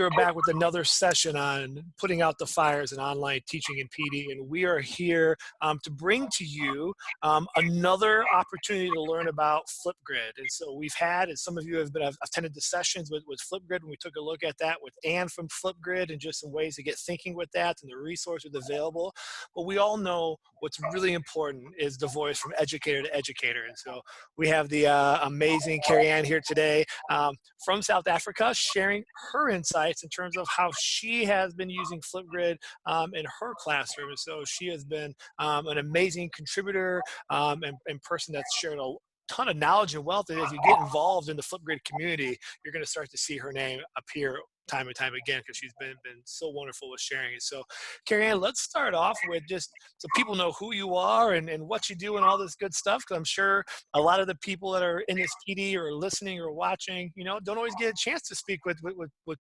are back with another session on putting out the fires in online teaching and PD, and we are here to bring to you another opportunity to learn about Flipgrid. And so we've had, and some of you have attended the sessions with Flipgrid, and we took a look at that with Ann from Flipgrid and just some ways to get thinking with that and the resources available. But we all know what's really important is the voice from educator to educator. And so we have the amazing Kerry Ann here today from South Africa, sharing her insights in terms of how she has been using Flipgrid in her classroom. And so she has been an amazing contributor and person that's shared a ton of knowledge and wealth. And as you get involved in the Flipgrid community, you're going to start to see her name appear time and time again, because she's been so wonderful with sharing it. So Kerry Ann, let's start off with just so people know who you are and what you do and all this good stuff, because I'm sure a lot of the people that are in this PD or listening or watching, don't always get a chance to speak with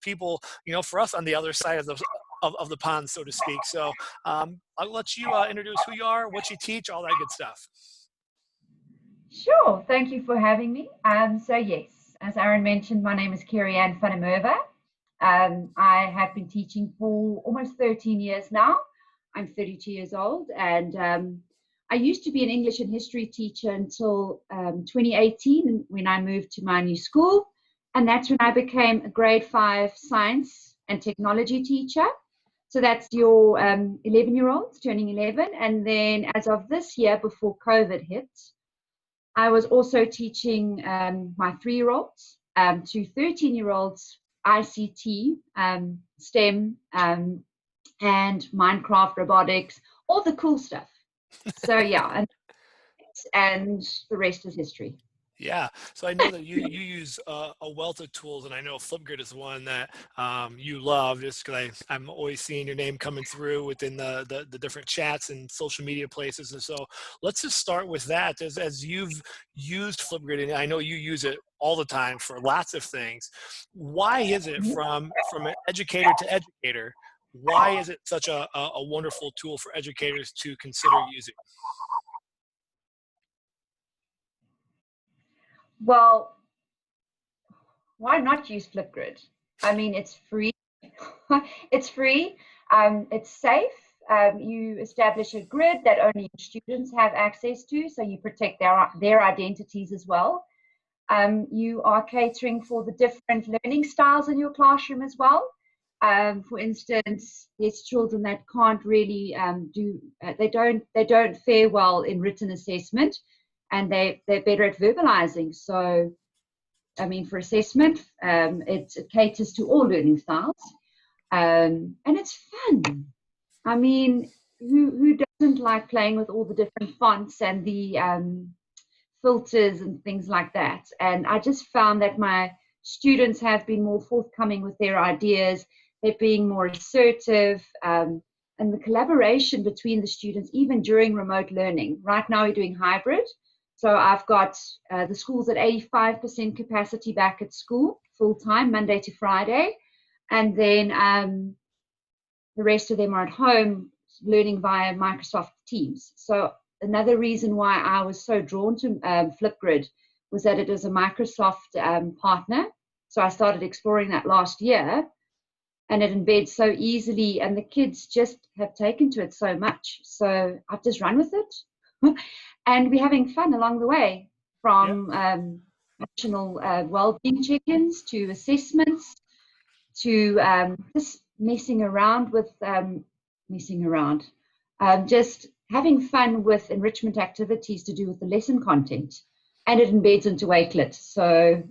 people, for us on the other side of the pond, so to speak. So I'll let you introduce who you are, what you teach, all that good stuff. Sure, thank you for having me. So yes, as Aaron mentioned, my name is Kerry Ann van Merwe. I have been teaching for almost 13 years now. I'm 32 years old, and I used to be an English and history teacher until 2018 when I moved to my new school, and that's when I became a grade 5 science and technology teacher. So that's your 11-year-olds turning 11, and then as of this year, before COVID hit, I was also teaching my 3-year-olds to 13-year-olds ICT, STEM, and Minecraft, robotics, all the cool stuff. So yeah, and the rest is history. Yeah, so I know that you use a wealth of tools, and I know Flipgrid is one that you love, just because I'm always seeing your name coming through within the different chats and social media places. And so let's just start with that. As you've used Flipgrid, and I know you use it all the time for lots of things, why is it from an educator to educator, why is it such a wonderful tool for educators to consider using? Well, why not use Flipgrid? I mean, it's free. It's free. It's safe. You establish a grid that only students have access to, so you protect their identities as well. You are catering for the different learning styles in your classroom as well. For instance, there's children that can't really they don't fare well in written assessment, and they're better at verbalizing. So, I mean, for assessment, it caters to all learning styles, and it's fun. I mean, who doesn't like playing with all the different fonts and the filters and things like that? And I just found that my students have been more forthcoming with their ideas. They're being more assertive, and the collaboration between the students, even during remote learning. Right now we're doing hybrid. So I've got the schools at 85% capacity back at school, full-time, Monday to Friday. And then the rest of them are at home learning via Microsoft Teams. So another reason why I was so drawn to Flipgrid was that it is a Microsoft partner. So I started exploring that last year, and it embeds so easily, and the kids just have taken to it so much. So I've just run with it. And we're having fun along the way, from national well-being check-ins to assessments to just messing around, just having fun with enrichment activities to do with the lesson content. And it embeds into Wakelet. So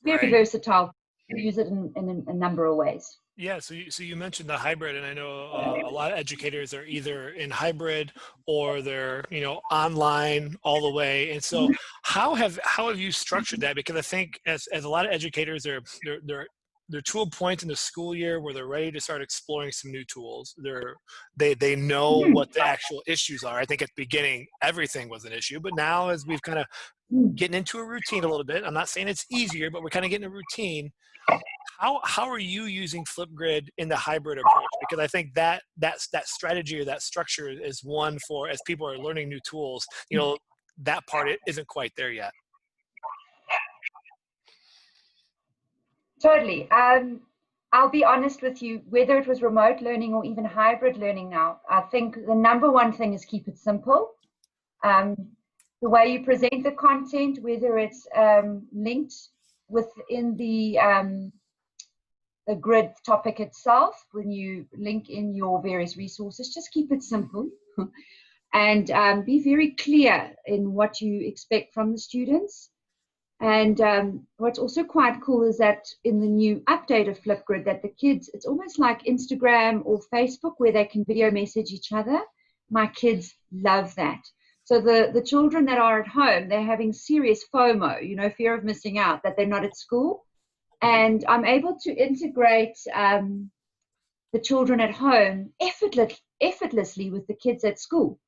very versatile. You use it in a number of ways. Yeah, so you mentioned the hybrid, and I know a lot of educators are either in hybrid or they're online all the way. And so how have you structured that? Because I think as a lot of educators, they're to a point in the school year where they're ready to start exploring some new tools. They know what the actual issues are. I think at the beginning everything was an issue, but now as we've kind of getting into a routine a little bit, I'm not saying it's easier, but we're kind of getting a routine. How are you using Flipgrid in the hybrid approach? Because I think that strategy or that structure is one for, as people are learning new tools, that part isn't quite there yet. Totally. I'll be honest with you, whether it was remote learning or even hybrid learning now, I think the number one thing is keep it simple. The way you present the content, whether it's linked within the grid topic itself, when you link in your various resources, just keep it simple. And be very clear in what you expect from the students. And what's also quite cool is that in the new update of Flipgrid, that the kids, it's almost like Instagram or Facebook where they can video message each other. My kids love that. So the children that are at home, they're having serious FOMO, you know, fear of missing out, that they're not at school. And I'm able to integrate the children at home effortlessly with the kids at school.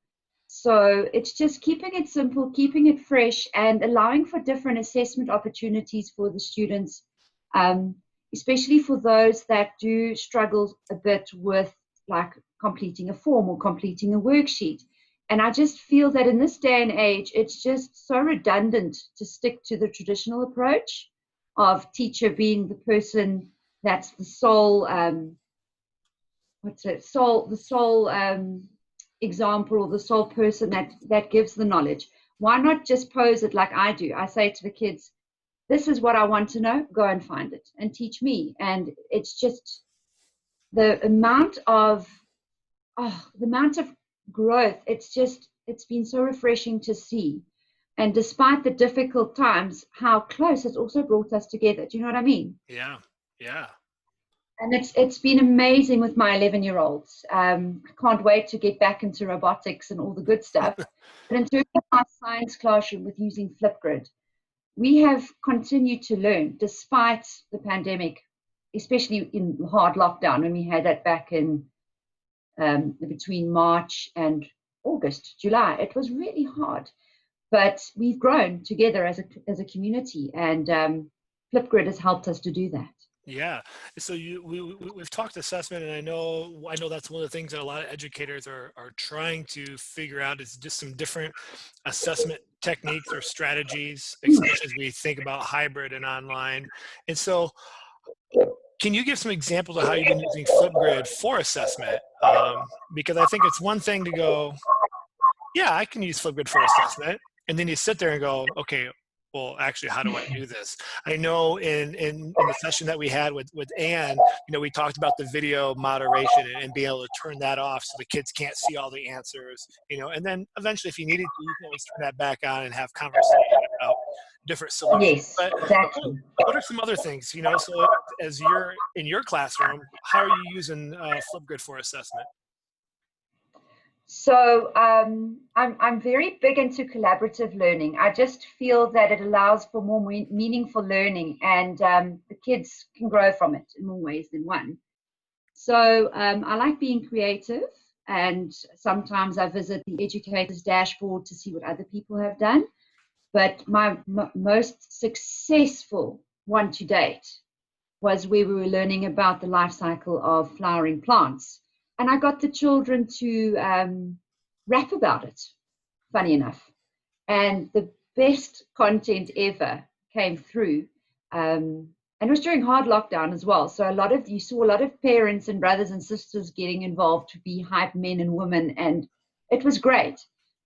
So it's just keeping it simple, keeping it fresh, and allowing for different assessment opportunities for the students, especially for those that do struggle a bit with like completing a form or completing a worksheet. And I just feel that in this day and age, it's just so redundant to stick to the traditional approach of teacher being the person that's the sole, example or the sole person that gives the knowledge. Why not just pose it like I do? I say to the kids, this is what I want to know, go and find it and teach me. And it's just the amount of growth, it's been so refreshing to see. And despite the difficult times, how close it's also brought us together. Do you know what I mean? Yeah, yeah. And it's been amazing with my 11-year-olds. I can't wait to get back into robotics and all the good stuff. But in terms of our science classroom with using Flipgrid, we have continued to learn despite the pandemic, especially in hard lockdown when we had that back in between March and August, July. It was really hard, but we've grown together as a community, and Flipgrid has helped us to do that. Yeah. So we've talked assessment, and I know that's one of the things that a lot of educators are trying to figure out is just some different assessment techniques or strategies, especially as we think about hybrid and online. And so can you give some examples of how you've been using Flipgrid for assessment? Because I think it's one thing to go, yeah, I can use Flipgrid for assessment. And then you sit there and go, okay, well, actually, how do I do this? I know in the session that we had with Ann, you know, we talked about the video moderation and being able to turn that off so the kids can't see all the answers, you know, and then eventually if you needed to, you can always turn that back on and have conversation about different solutions. Yes, But exactly. what are some other things, you know, so as you're in your classroom, how are you using Flipgrid for assessment? So I'm very big into collaborative learning. I just feel that it allows for more meaningful learning, and the kids can grow from it in more ways than one. So I like being creative, and sometimes I visit the Educator's dashboard to see what other people have done. But my most successful one to date was where we were learning about the life cycle of flowering plants. And I got the children to rap about it, funny enough. And the best content ever came through. And it was during hard lockdown as well. So you saw a lot of parents and brothers and sisters getting involved to be hype men and women. And it was great.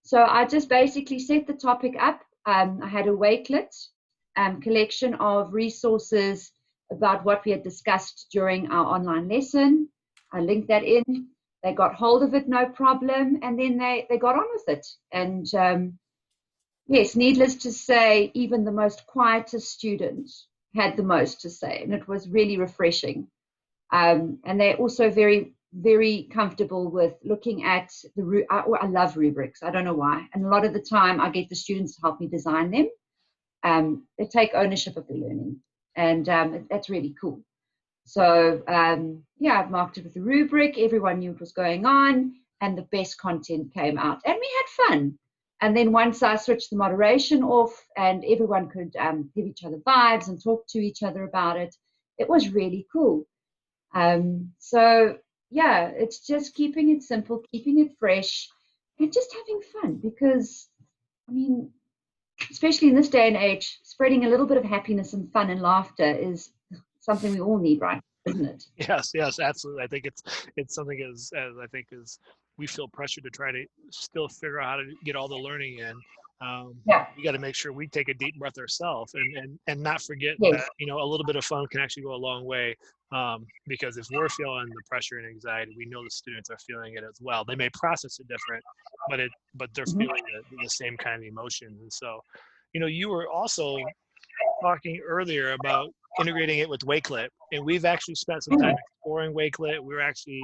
So I just basically set the topic up. I had a Wakelet collection of resources about what we had discussed during our online lesson. I linked that in. They got hold of it, no problem, and then they got on with it. And yes, needless to say, even the most quietest student had the most to say, and it was really refreshing. And they're also very, very comfortable with looking at I love rubrics. I don't know why. And a lot of the time, I get the students to help me design them. They take ownership of the learning, and that's really cool. So yeah, I've marked it with a rubric. Everyone knew what was going on, and the best content came out, and we had fun. And then once I switched the moderation off, and everyone could give each other vibes and talk to each other about it, it was really cool. So yeah, it's just keeping it simple, keeping it fresh, and just having fun. Because I mean, especially in this day and age, spreading a little bit of happiness and fun and laughter is something we all need, right? isn't it? Yes, yes, absolutely. I think it's something as I think as we feel pressure to try to still figure out how to get all the learning in. Yeah. We got to make sure we take a deep breath ourselves and not forget that Yes. a little bit of fun can actually go a long way. Because if we're feeling the pressure and anxiety, we know the students are feeling it as well. They may process it different, but they're Mhm. feeling the same kind of emotions. And so, you were also talking earlier about integrating it with Wakelet, and we've actually spent some time Mm. exploring Wakelet. We're actually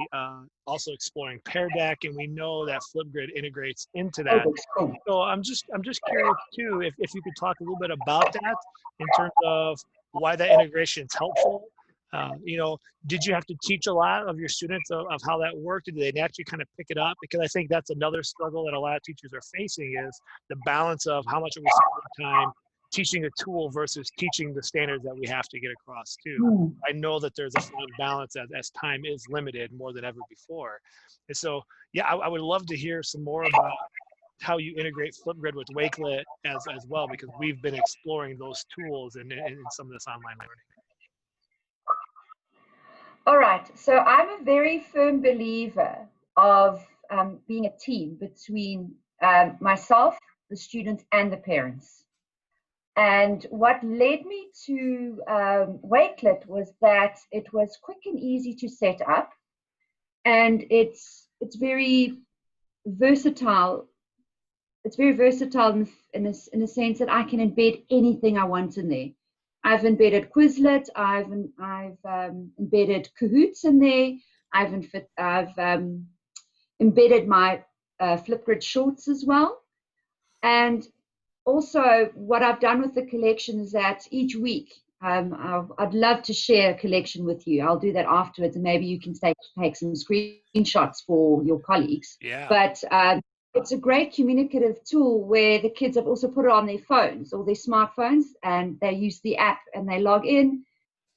also exploring Pear Deck, and we know that Flipgrid integrates into Oh, that. that's cool. So I'm just curious too if you could talk a little bit about that in terms of why that integration is helpful. Did you have to teach a lot of your students of how that worked? Did they actually kind of pick it up? Because I think that's another struggle that a lot of teachers are facing is the balance of how much are we spending time teaching a tool versus teaching the standards that we have to get across too. Mm. I know that there's a fine balance as time is limited more than ever before. And so, yeah, I would love to hear some more about how you integrate Flipgrid with Wakelet as well, because we've been exploring those tools in some of this online learning. All right. So I'm a very firm believer of being a team between myself, the students, and the parents. And what led me to Wakelet was that it was quick and easy to set up, and it's very versatile. It's very versatile in a sense that I can embed anything I want in there. I've embedded Quizlet. I've embedded Kahoots in there. I've embedded my Flipgrid shorts as well. And also, what I've done with the collection is that each week, I'd love to share a collection with you. I'll do that afterwards, and maybe you can take some screenshots for your colleagues. Yeah. But it's a great communicative tool where the kids have also put it on their phones or their smartphones, and they use the app and they log in.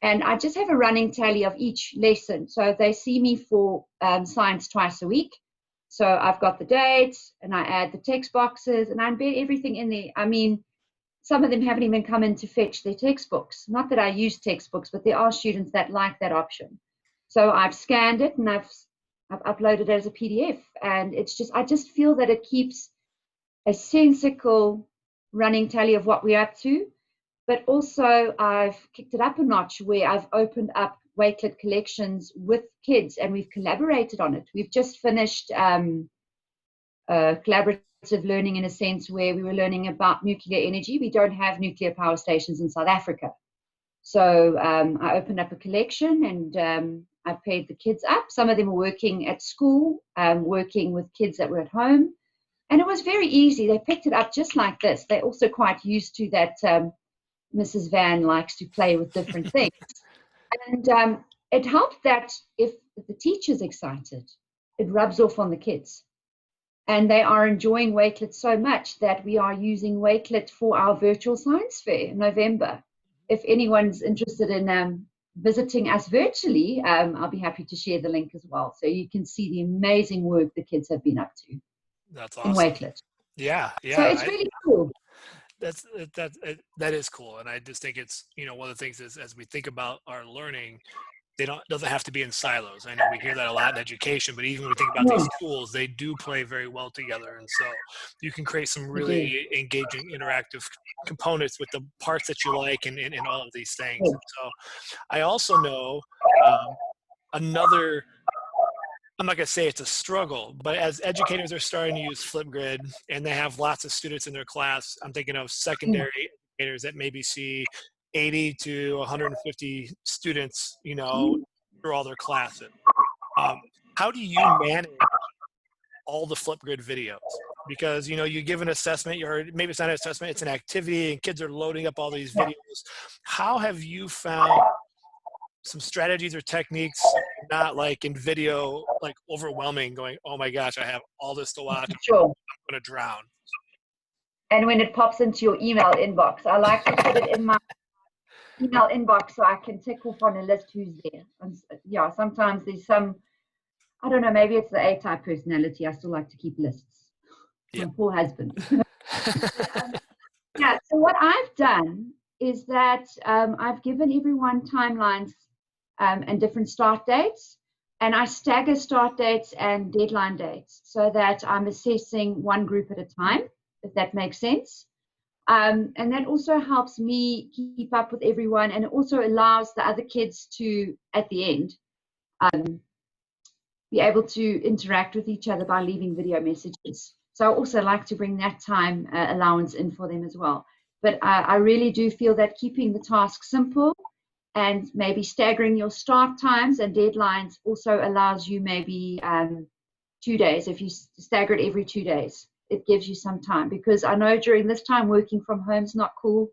And I just have a running tally of each lesson. So they see me for science twice a week. So I've got the dates and I add the text boxes and I embed everything in there. I mean, some of them haven't even come in to fetch their textbooks. Not that I use textbooks, but there are students that like that option. So I've scanned it and I've uploaded it as a PDF. And I just feel that it keeps a sensical running tally of what we're up to. But also I've kicked it up a notch where I've opened up Wakelet collections with kids and we've collaborated on it. We've just finished collaborative learning in a sense where we were learning about nuclear energy. We don't have nuclear power stations in South Africa. So I opened up a collection and I paired the kids up. Some of them were working at school, working with kids that were at home. And it was very easy. They picked it up just like this. They're also quite used to that Mrs. Van likes to play with different things. And it helped that if the teacher's excited, it rubs off on the kids. And they are enjoying Wakelet so much that we are using Wakelet for our virtual science fair in November. If anyone's interested in visiting us virtually, I'll be happy to share the link as well. So you can see the amazing work the kids have been up to. That's In awesome. Wakelet. Yeah, So yeah. it's really cool. That is cool, and I just think it's one of the things is as we think about our learning, doesn't have to be in silos. I know we hear that a lot in education, but even when we think about these Mm, tools, they do play very well together, and so you can create some we do. really engaging interactive components with the parts that you like and all of these things. Yes. And so I also know another, I'm not going to say it's a struggle, but as educators are starting to use Flipgrid and they have lots of students in their class, I'm thinking of Mm, secondary educators that maybe see 80 to 150 students, mm. through all their classes. How do you manage all the Flipgrid videos? Because, you give an assessment, or maybe it's not an assessment, it's an activity, and kids are loading up all these Yeah. videos. How have you found some strategies or techniques, not like in video, like overwhelming, going, oh my gosh, I have all this to watch, Sure. I'm going to drown. And when it pops into your email inbox, I like to put it in my email inbox so I can tick off on a list who's there. And yeah, sometimes there's some, I don't know, maybe it's the A-type personality. I still like to keep lists. Yeah. My poor husband. Yeah, so what I've done is that I've given everyone timelines and different start dates. And I stagger start dates and deadline dates so that I'm assessing one group at a time, if that makes sense. And that also helps me keep up with everyone, and it also allows the other kids to, at the end, be able to interact with each other by leaving video messages. So I also like to bring that time allowance in for them as well. But I really do feel that keeping the task simple and maybe staggering your start times and deadlines also allows you maybe 2 days. If you stagger it every 2 days, it gives you some time, because I know during this time working from home is not cool,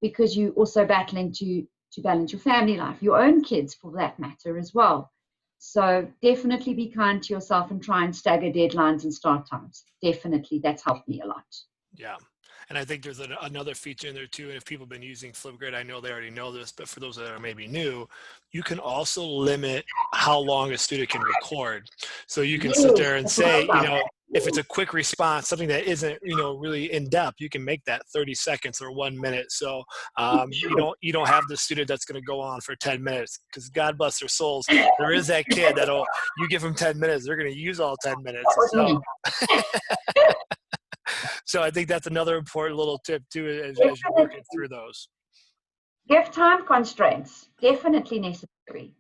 because you're also battling to balance your family life, your own kids for that matter as well. So definitely be kind to yourself and try and stagger deadlines and start times. Definitely, that's helped me a lot. Yeah. And I think there's another feature in there too. And if people have been using Flipgrid, I know they already know this, but for those that are maybe new, you can also limit how long a student can record. So you can sit there and say, if it's a quick response, something that isn't, really in depth, you can make that 30 seconds or 1 minute. So you don't have the student that's going to go on for 10 minutes, because God bless their souls, there is that kid that'll, you give them 10 minutes, they're going to use all 10 minutes. So, so I think that's another important little tip too, as you're working through those. Give time constraints, definitely necessary.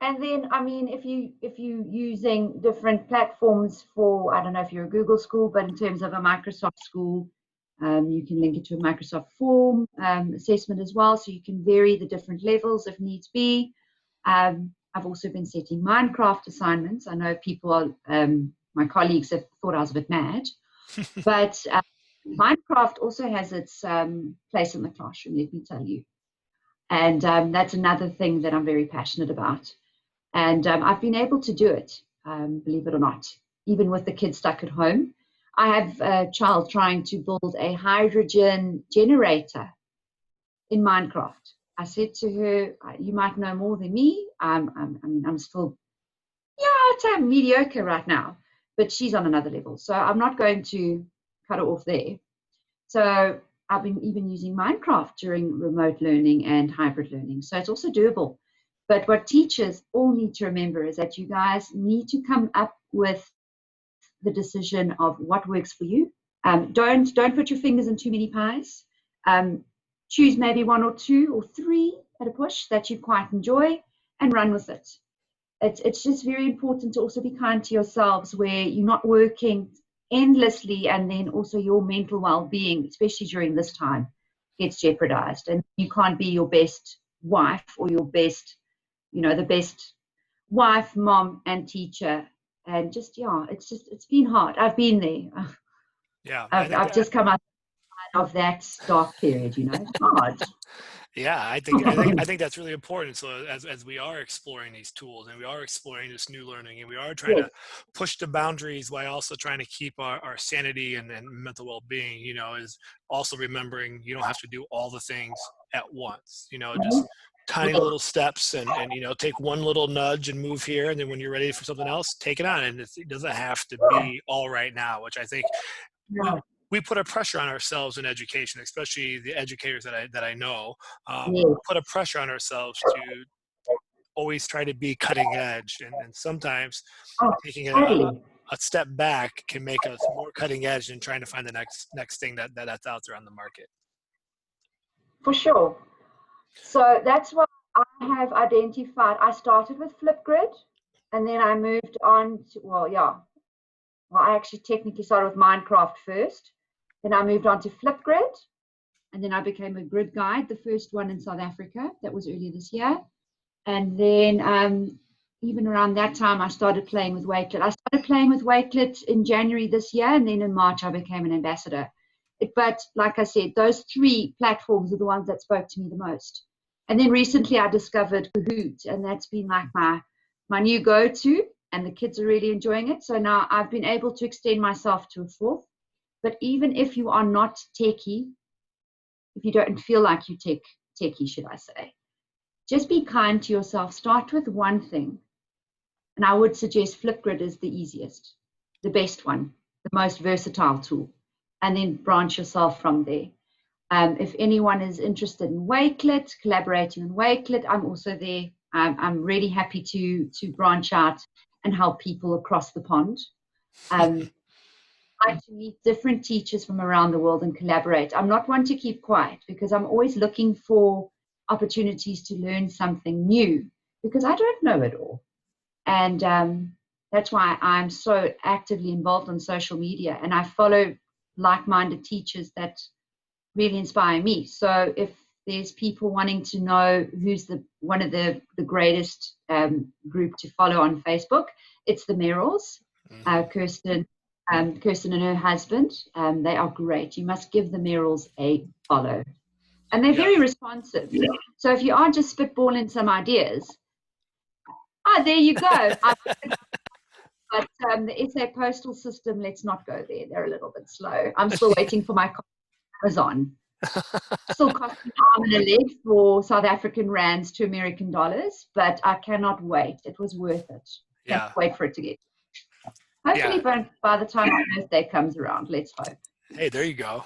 And then, I mean, if you using different platforms for, I don't know if you're a Google school, but in terms of a Microsoft school, you can link it to a Microsoft form assessment as well, so you can vary the different levels if needs be. I've also been setting Minecraft assignments. I know people are, my colleagues have thought I was a bit mad, but Minecraft also has its place in the classroom, let me tell you. And that's another thing that I'm very passionate about. And I've been able to do it, believe it or not, even with the kids stuck at home. I have a child trying to build a hydrogen generator in Minecraft. I said to her, you might know more than me. I'm still, I'd say I'm mediocre right now, but she's on another level. So I'm not going to cut her off there. So I've been even using Minecraft during remote learning and hybrid learning. So it's also doable. But what teachers all need to remember is that you guys need to come up with the decision of what works for you. Don't put your fingers in too many pies. Choose maybe 1 or 2 or 3 at a push that you quite enjoy and run with it. It's just very important to also be kind to yourselves, where you're not working endlessly, and then also your mental well-being, especially during this time, gets jeopardized, and you can't be your best wife or your best, the best wife, mom, and teacher. And just, it's been hard. I've been there. Yeah, I've just come out of that dark period. It's hard. Yeah, I think that's really important. So as we are exploring these tools and we are exploring this new learning, and we are trying to push the boundaries while also trying to keep our sanity and mental well-being, is also remembering you don't have to do all the things at once. Just tiny little steps, and take one little nudge and move here, and then when you're ready for something else, take it on. And it doesn't have to be all right now, which I think we put a pressure on ourselves in education, especially the educators that I know. Put a pressure on ourselves to always try to be cutting edge, and sometimes taking a step back can make us more cutting edge than trying to find the next thing that's out there on the market. For sure. So that's what I have identified. I started with Flipgrid, and then I moved on to, I actually technically started with Minecraft first. Then I moved on to Flipgrid, and then I became a grid guide, the first one in South Africa. That was earlier this year. And then even around that time, I started playing with Wakelet. I started playing with Wakelet in January this year, and then in March, I became an ambassador. But like I said, those 3 platforms are the ones that spoke to me the most. And then recently, I discovered Kahoot, and that's been like my new go-to, and the kids are really enjoying it. So now I've been able to extend myself to a 4th. But even if you are not techie, if you don't feel like you techie, should I say, just be kind to yourself. Start with one thing. And I would suggest Flipgrid is the easiest, the best one, the most versatile tool. And then branch yourself from there. If anyone is interested in Wakelet, collaborating in Wakelet, I'm also there. I'm really happy to branch out and help people across the pond. I like to meet different teachers from around the world and collaborate. I'm not one to keep quiet because I'm always looking for opportunities to learn something new because I don't know it all. And that's why I'm so actively involved on social media, and I follow like-minded teachers that really inspire me. So if there's people wanting to know who's one of the greatest group to follow on Facebook, it's the Merrills, Kirsten and her husband. They are great. You must give the Merrills a follow. And they're very responsive. Yeah. So if you are just spitballing some ideas, there you go. But the SA postal system, let's not go there. They're a little bit slow. I'm still waiting for my Amazon. Still costing an arm and a leg for South African rands to American dollars, but I cannot wait. It was worth it. Can't wait for it to get. Hopefully by the time my birthday comes around, let's hope. Hey, there you go.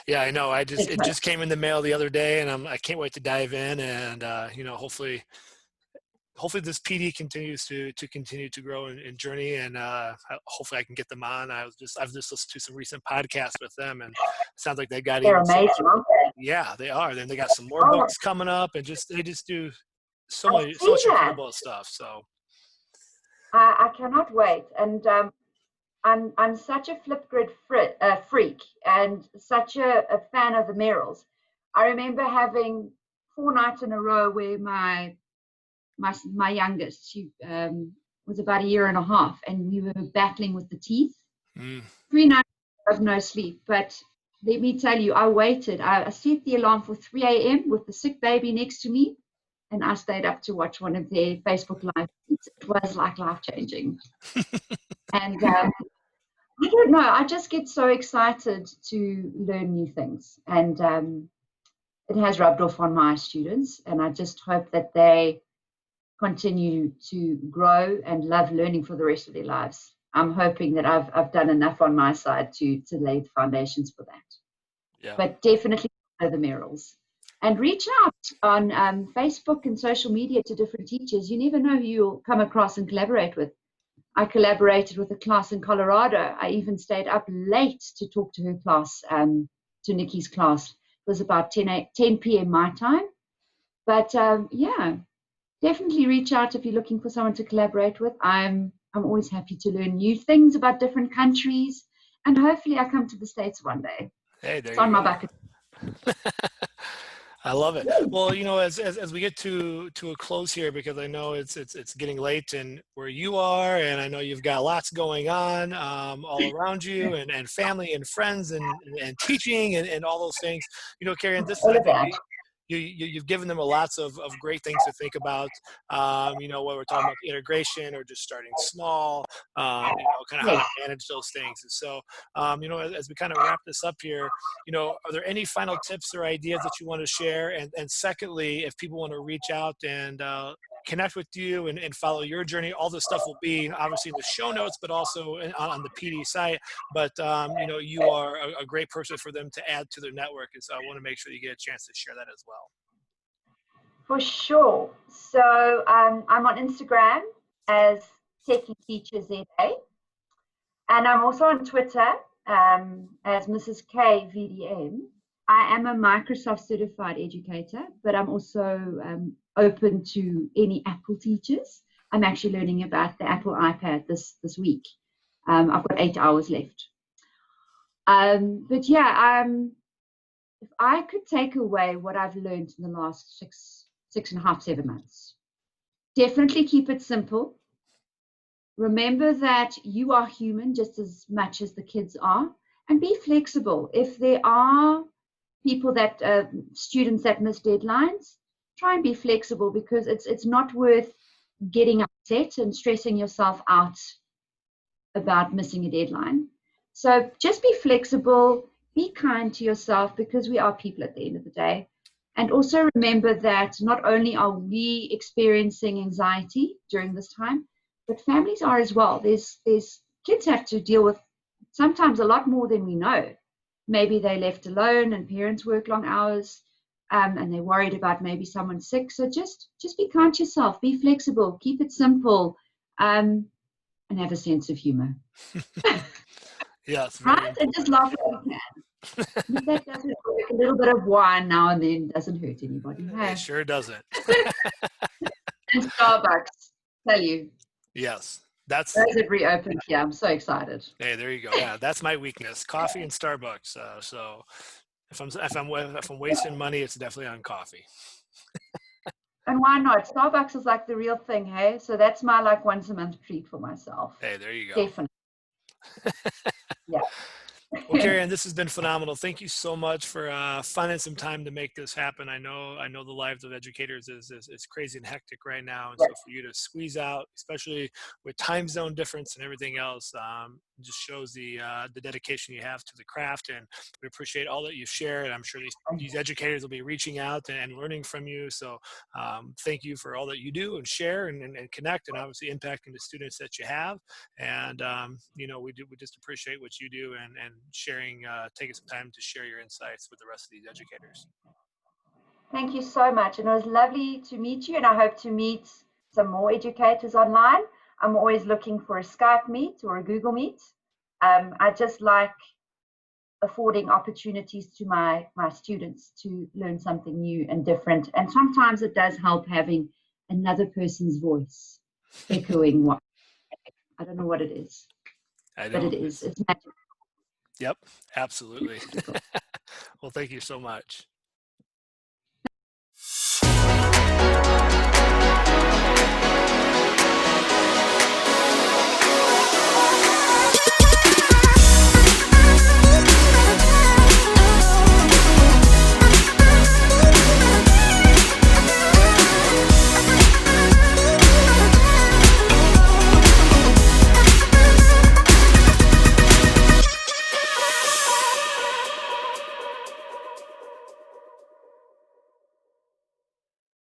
Yeah, I know. It just came in the mail the other day, and I can't wait to dive in, and hopefully this PD continues to continue to grow and journey, and hopefully I can get them on. I've just listened to some recent podcasts with them, and it sounds like they got they're amazing, aren't they? Yeah, they are. Then they got some more books coming up, and they just do so much incredible stuff. So I cannot wait, and I'm such a Flipgrid freak and such a fan of the Merrills. I remember having 4 nights in a row where my youngest, she was about 1.5 years, and we were battling with the teeth. 3 nights of no sleep. But let me tell you, I waited. I set the alarm for 3 a.m. with the sick baby next to me, and I stayed up to watch one of their Facebook Live. It was like life-changing. And I don't know. I just get so excited to learn new things. And it has rubbed off on my students, and I just hope that they continue to grow and love learning for the rest of their lives. I'm hoping that I've done enough on my side to lay the foundations for that. Yeah. But definitely follow the Merrills. And reach out on Facebook and social media to different teachers. You never know who you'll come across and collaborate with. I collaborated with a class in Colorado. I even stayed up late to talk to her class, to Nikki's class. It was about 10 p.m. my time. But definitely reach out if you're looking for someone to collaborate with. I'm always happy to learn new things about different countries, and hopefully I come to the States one day. Hey, there it's on my bucket. I love it. Well, as we get to a close here, because I know it's getting late and where you are, and I know you've got lots going on all around you, and family and friends and teaching and all those things. Kerry Ann, this I think you've given them lots of great things to think about. Whether we're talking about the integration or just starting small, kind of how to manage those things. And so, as we kind of wrap this up here, are there any final tips or ideas that you want to share? And secondly, if people want to reach out and connect with you and follow your journey, all this stuff will be obviously in the show notes, but also on the PD site. But you are a great person for them to add to their network, and so I want to make sure you get a chance to share that as well. For sure. So I'm on Instagram as Techie Teacher ZA, and I'm also on Twitter as Mrs. K VDM. I am a Microsoft certified educator, but I'm also open to any Apple teachers. I'm actually learning about the Apple iPad this week. I've got 8 hours left. But yeah, if I could take away what I've learned in the last 6.5, 7 months, definitely keep it simple. Remember that you are human just as much as the kids are, and be flexible. If there are people students that miss deadlines, try and be flexible, because it's not worth getting upset and stressing yourself out about missing a deadline. So just be flexible, be kind to yourself, because we are people at the end of the day. And also remember that not only are we experiencing anxiety during this time, but families are as well. There's kids have to deal with sometimes a lot more than we know. maybe they're left alone and parents work long hours, and they're worried about maybe someone's sick. So just be kind to yourself, be flexible, keep it simple, and have a sense of humor. Yes, very Right? And just important. laugh at you can. If that doesn't work, a little bit of wine now and then doesn't hurt anybody. It Hey? sure doesn't. And Starbucks, tell you, Yes, that's, those have reopened here. I'm so excited. hey, there you go. Yeah, that's my weakness, coffee and Starbucks. So if I'm wasting money, it's definitely on coffee. And why not? Starbucks is like the real thing, hey? So that's my like once a month treat for myself. Hey, there you go. Definitely. Yeah. Well, Kerry Ann, this has been phenomenal. Thank you so much for finding some time to make this happen. I know the lives of educators is crazy and hectic right now, and so for you to squeeze out, especially with time zone difference and everything else, just shows the dedication you have to the craft. And we appreciate all that you share. And I'm sure these educators will be reaching out and learning from you. So thank you for all that you do and share and connect, and obviously impacting the students that you have. And we just appreciate what you do and sharing, taking some time to share your insights with the rest of these educators. Thank you so much. And it was lovely to meet you. And I hope to meet some more educators online. I'm always looking for a Skype meet or a Google Meet. I just like affording opportunities to my students to learn something new and different. And sometimes it does help having another person's voice echoing what, I don't know what it is, I but know. it is. It's magical. Yep, absolutely. Well, thank you so much.